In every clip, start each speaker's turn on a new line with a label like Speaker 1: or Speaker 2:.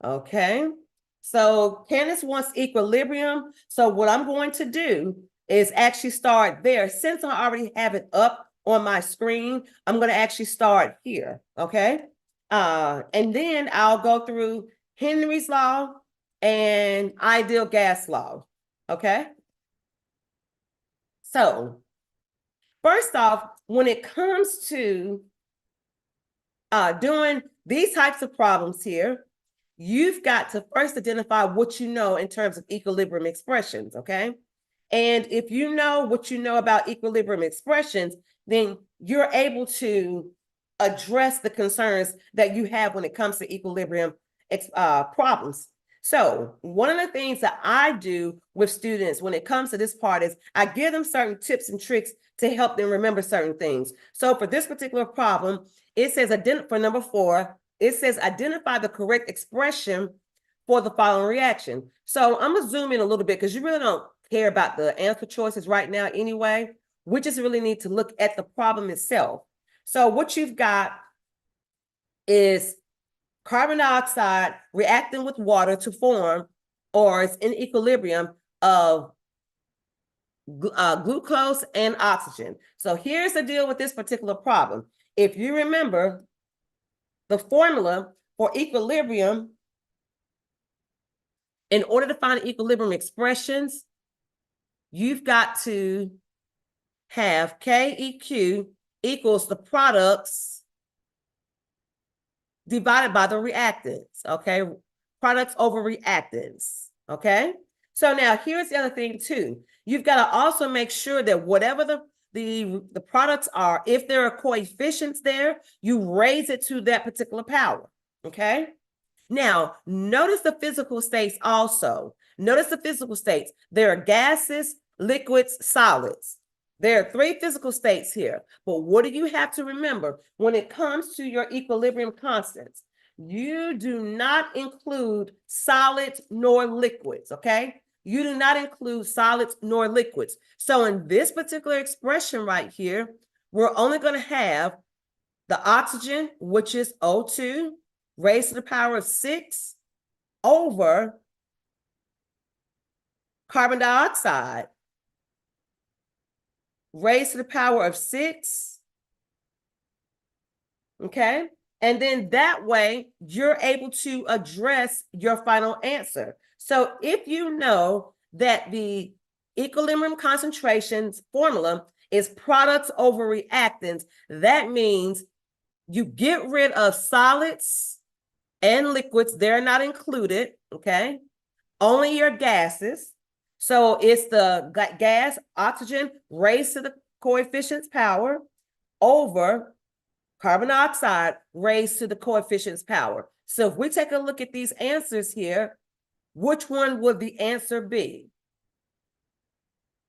Speaker 1: Okay. So Candace wants equilibrium. So what I'm going to do is actually start there. Since I already have it up on my screen, I'm going to actually start here. Okay. And then I'll go through Henry's law and ideal gas law. Okay. So first off, when it comes to doing these types of problems here, you've got to first identify what you know in terms of equilibrium expressions, okay? And if you know what you know about equilibrium expressions, then you're able to address the concerns that you have when it comes to equilibrium problems. So one of the things that I do with students when it comes to this part is I give them certain tips and tricks to help them remember certain things. So for this particular problem, it says for number 4, it says identify the correct expression for the following reaction. So I'm gonna zoom in a little bit because you really don't care about the answer choices right now anyway. We just really need to look at the problem itself. So what you've got is carbon dioxide reacting with water to form, or it's in equilibrium of glucose and oxygen. So here's the deal with this particular problem. If you remember, the formula for equilibrium, in order to find equilibrium expressions, you've got to have KEQ equals the products divided by the reactants, okay? Products over reactants, okay? So now here's the other thing too. You've got to also make sure that whatever the products are, if there are coefficients there, you raise it to that particular power, okay? Now, notice the physical states also. Notice the physical states. There are gases, liquids, solids. There are 3 physical states here. But what do you have to remember when it comes to your equilibrium constants? You do not include solids nor liquids, okay? You do not include solids nor liquids. So in this particular expression right here, we're only going to have the oxygen, which is O2, raised to the power of 6 over carbon dioxide, raised to the power of 6, okay? And then that way, you're able to address your final answer. So if you know that the equilibrium concentrations formula is products over reactants, that means you get rid of solids and liquids. They're not included, okay? Only your gases. So it's the gas, oxygen, raised to the coefficient's power over carbon dioxide raised to the coefficient's power. So if we take a look at these answers here, which one would the answer be?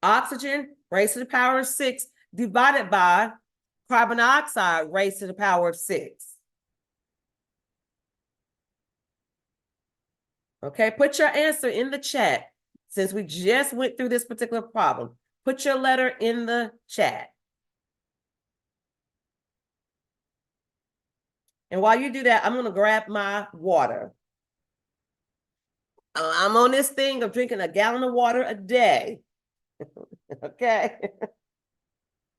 Speaker 1: Oxygen raised to the power of 6 divided by carbon dioxide raised to the power of 6. Okay, put your answer in the chat since we just went through this particular problem. Put your letter in the chat. And while you do that, I'm going to grab my water. I'm on this thing of drinking a gallon of water a day. Okay.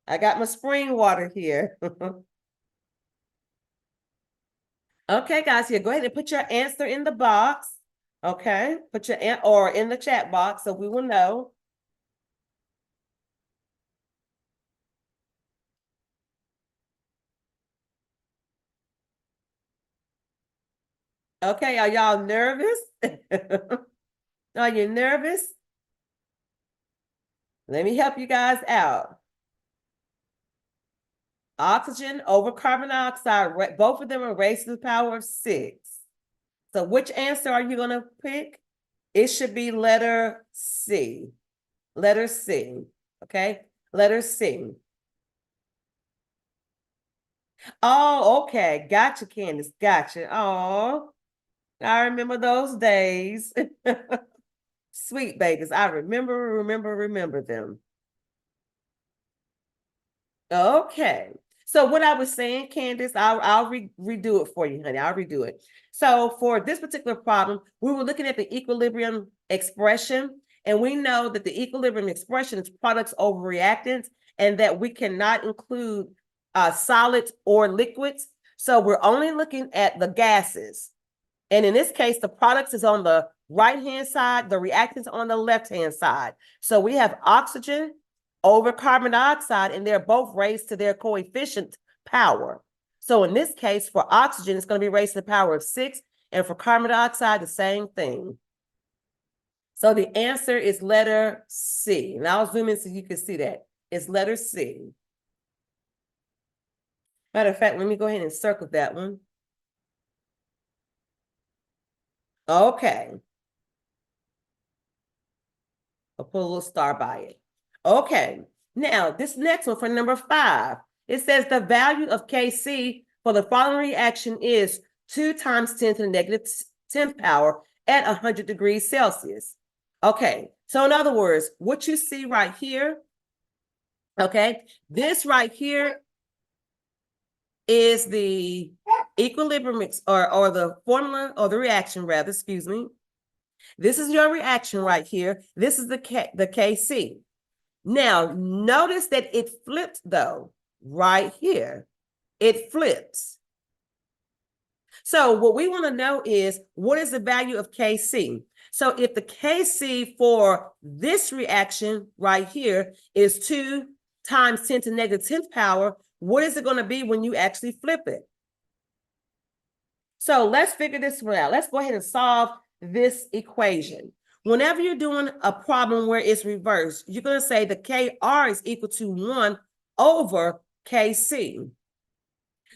Speaker 1: I got my spring water here. Okay, guys, here, go ahead and put your answer in the box. Okay, put your or in the chat box so we will know. Okay, are y'all nervous? Are you nervous? Let me help you guys out. Oxygen over carbon dioxide, both of them are raised to the power of 6. So which answer are you going to pick? It should be letter C. Letter C. Okay, letter C. Oh, okay. Gotcha, Candace. Gotcha. Oh, I remember those days. Sweet babies. I remember them. Okay. So what I was saying, Candace, I'll redo it for you, honey. I'll redo it. So for this particular problem, we were looking at the equilibrium expression, and we know that the equilibrium expression is products over reactants, and that we cannot include solids or liquids. So we're only looking at the gases. And in this case, the products is on the right-hand side, the reactants on the left-hand side. So we have oxygen over carbon dioxide, and they're both raised to their coefficient power. So in this case, for oxygen, it's going to be raised to the power of 6, and for carbon dioxide, the same thing. So the answer is letter C. And I'll zoom in so you can see that. It's letter C. Matter of fact, let me go ahead and circle that one. Okay. I'll put a little star by it. Okay. Now, this next one for number 5, it says the value of Kc for the following reaction is 2 times 10 to the negative 10th power at 100 degrees Celsius. Okay. So in other words, what you see right here, okay, this right here is the equilibrium or the formula or the reaction rather, excuse me. This is your reaction right here. This is the Kc. Now, notice that it flipped though, right here. It flips. So what we want to know is, what is the value of Kc? So if the Kc for this reaction right here is 2 times 10 to the negative 10th power, what is it going to be when you actually flip it? So let's figure this one out. Let's go ahead and solve this equation. Whenever you're doing a problem where it's reversed, you're going to say the Kr is equal to 1 over Kc.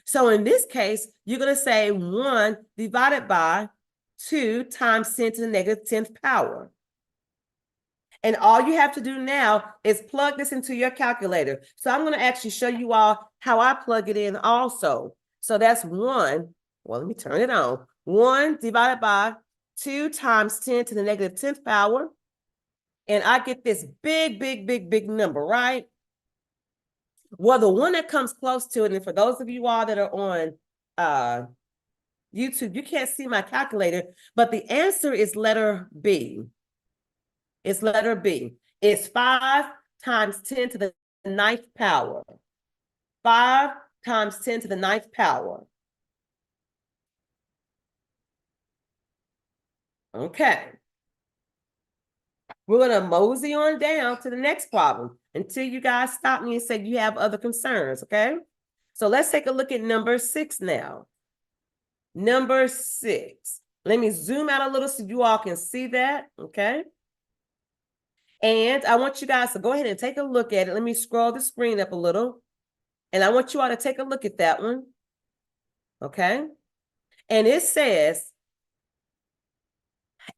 Speaker 1: So in this case, you're going to say 1 divided by 2 times 10 to the negative 10th power. And all you have to do now is plug this into your calculator. So I'm going to actually show you all how I plug it in also. So that's 1. Well, let me turn it on. 1 divided by 2 times 10 to the negative 10th power. And I get this big number, right? Well, the one that comes close to it, and for those of you all that are on YouTube, you can't see my calculator, but the answer is letter B. It's letter B. It's 5 times 10 to the 9th power. 5 times 10 to the 9th power. Okay. We're going to mosey on down to the next problem until you guys stop me and say you have other concerns, okay? So let's take a look at number 6 now. Number 6. Let me zoom out a little so you all can see that, okay? And I want you guys to go ahead and take a look at it. Let me scroll the screen up a little. And I want you all to take a look at that one, okay? And it says,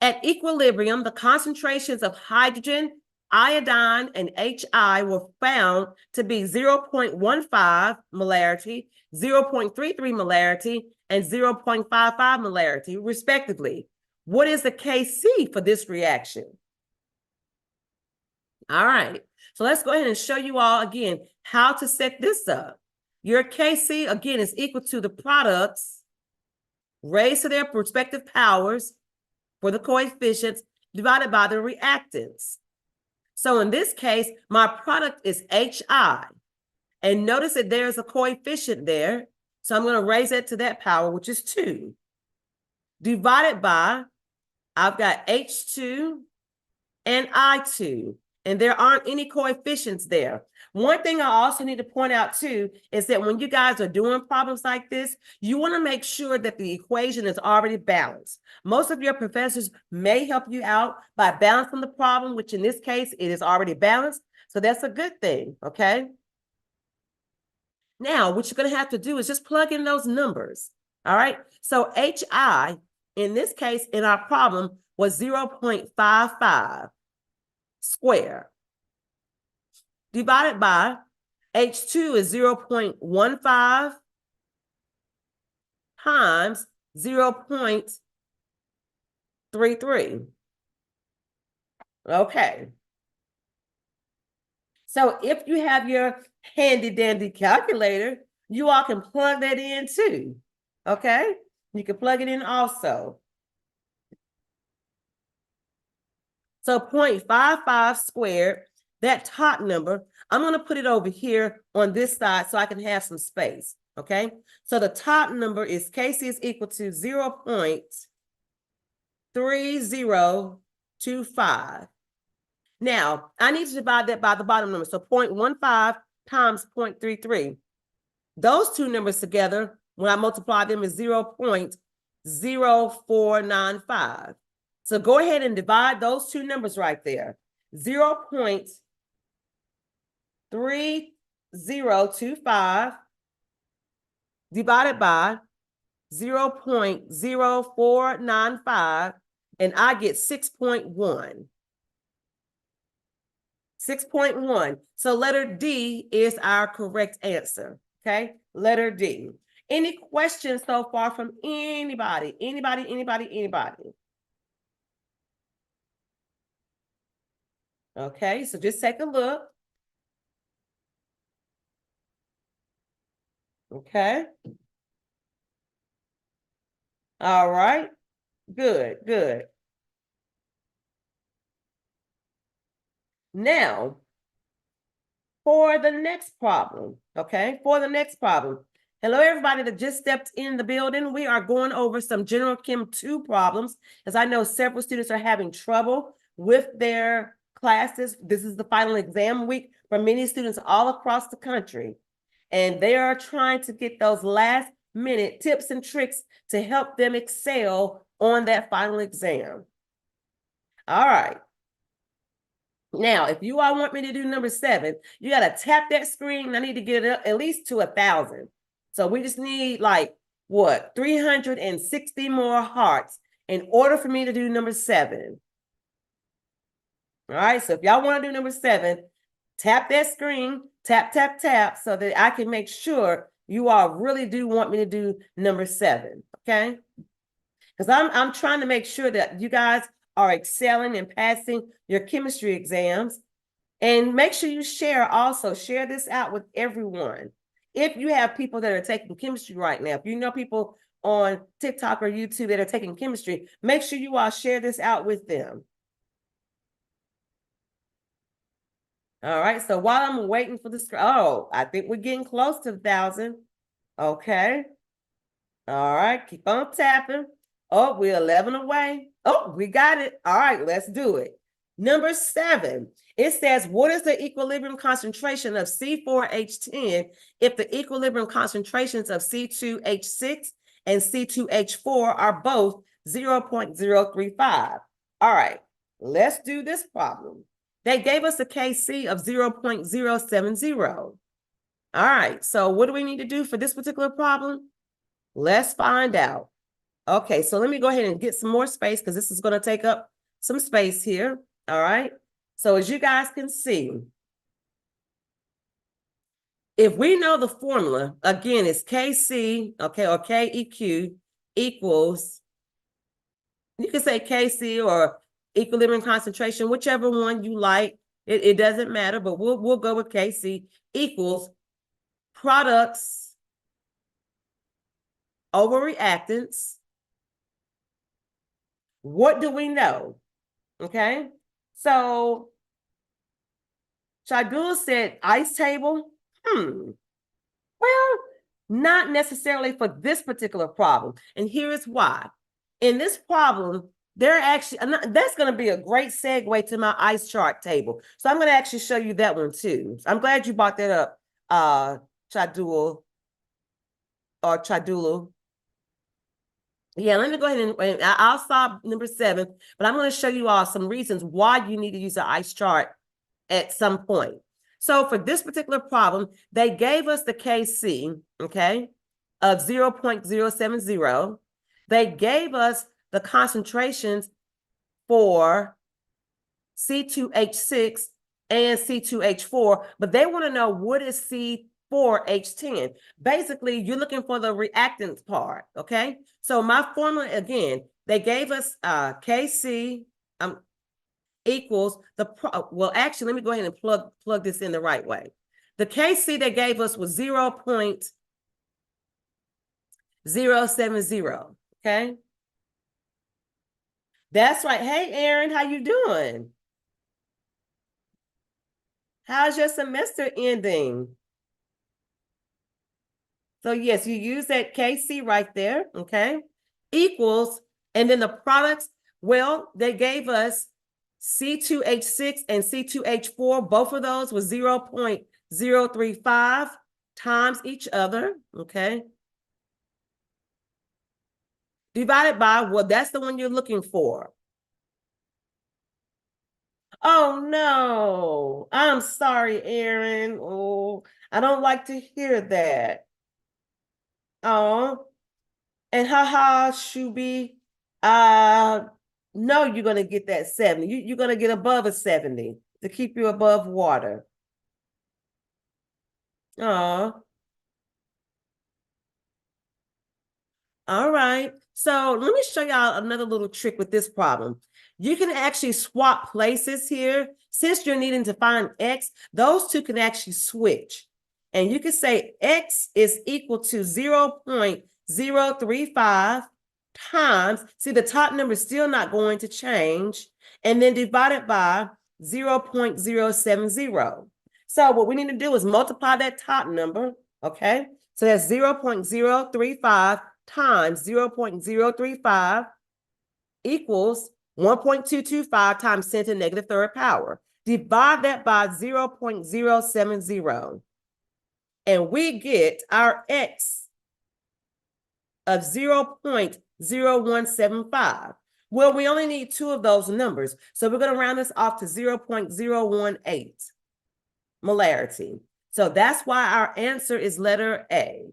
Speaker 1: at equilibrium, the concentrations of hydrogen, iodine, and HI were found to be 0.15 molarity, 0.33 molarity, and 0.55 molarity, respectively. What is the Kc for this reaction? All right, so let's go ahead and show you all again how to set this up. Your Kc, again, is equal to the products raised to their respective powers for the coefficients divided by the reactants. So in this case, my product is HI. And notice that there's a coefficient there. So I'm going to raise it to that power, which is 2. Divided by, I've got H2 and I2. And there aren't any coefficients there. One thing I also need to point out too is that when you guys are doing problems like this, you want to make sure that the equation is already balanced. Most of your professors may help you out by balancing the problem, which in this case, it is already balanced. So that's a good thing, okay? Now, what you're going to have to do is just plug in those numbers, all right? So HI, in this case, in our problem, was 0.55 square. Divided by H2 is 0.15 times 0.33. Okay. So if you have your handy dandy calculator, you all can plug that in too, okay? You can plug it in also. So 0.55 squared, that top number, I'm going to put it over here on this side so I can have some space, okay? So the top number is KC is equal to 0.3025. Now, I need to divide that by the bottom number. So 0.15 times 0.33. Those two numbers together, when I multiply them, is 0.0495. So go ahead and divide those two numbers right there. 0.3025 divided by 0.0495, and I get 6.1. 6.1. So letter D is our correct answer. Okay, letter D. Any questions so far from anybody? Anybody? Okay, so just take a look. Okay. All right. Good. Now, for the next problem, okay? For the next problem. Hello, everybody that just stepped in the building. We are going over some General Chem 2 problems, as I know several students are having trouble with their classes. This is the final exam week for many students all across the country, and they are trying to get those last minute tips and tricks to help them excel on that final exam. All right. Now, if you all want me to do number 7, you got to tap that screen. I need to get it up at least to 1,000. So we just need like, what, 360 more hearts in order for me to do number 7. All right, so if y'all want to do number 7, tap that screen, tap, so that I can make sure you all really do want me to do number 7, okay? Because I'm trying to make sure that you guys are excelling and passing your chemistry exams. And make sure you share this out with everyone. If you have people that are taking chemistry right now, if you know people on TikTok or YouTube that are taking chemistry, make sure you all share this out with them. All right, so while I'm waiting for this, I think we're getting close to 1,000. Okay. All right, keep on tapping. Oh, we're 11 away. Oh, we got it. All right, let's do it. Number 7, it says, what is the equilibrium concentration of C4H10 if the equilibrium concentrations of C2H6 and C2H4 are both 0.035? All right, let's do this problem. They gave us a Kc of 0.070. All right, so what do we need to do for this particular problem? Let's find out. Okay, so let me go ahead and get some more space because this is going to take up some space here. All right, so as you guys can see, if we know the formula, again, it's Kc, okay, or Keq equals, you can say Kc or equilibrium concentration, whichever one you like. It doesn't matter, but we'll go with Kc equals products over reactants. What do we know? Okay, so Shadul said ice table. Well, not necessarily for this particular problem. And here is why. In this problem, they're actually, that's going to be a great segue to my ice chart table. So I'm going to actually show you that one too. I'm glad you brought that up, Chadul or Chadulu. Yeah, let me go ahead and I'll stop number 7, but I'm going to show you all some reasons why you need to use an ice chart at some point. So for this particular problem, they gave us the Kc, okay, of 0.070. They gave us the concentrations for C2H6 and C2H4, but they want to know what is C4H10. Basically, you're looking for the reactants part, okay? So my formula, again, they gave us Kc equals well, actually, let me go ahead and plug this in the right way. The Kc they gave us was 0.070. 0.070, okay? That's right. Hey, Aaron, how you doing? How's your semester ending? So yes, you use that KC right there, okay? Equals, and then the products, well, they gave us C2H6 and C2H4. Both of those was 0.035 times each other, okay? Divided by, well, that's the one you're looking for. Oh no, I'm sorry, Aaron. Oh, I don't like to hear that. Oh, and haha, Shubi, uh, no, you're gonna get that 70. You're gonna get above a 70 to keep you above water. Oh, all right. So let me show y'all another little trick with this problem. You can actually swap places here. Since you're needing to find X, those two can actually switch. And you can say X is equal to 0.035 times, see the top number is still not going to change, and then divided by 0.070. So what we need to do is multiply that top number, okay? So that's 0.035 times 0.035 equals 1.225 times 10 to the negative third power. Divide that by 0.070. And we get our X of 0.0175. Well, we only need two of those numbers. So we're going to round this off to 0.018 molarity. So that's why our answer is letter A.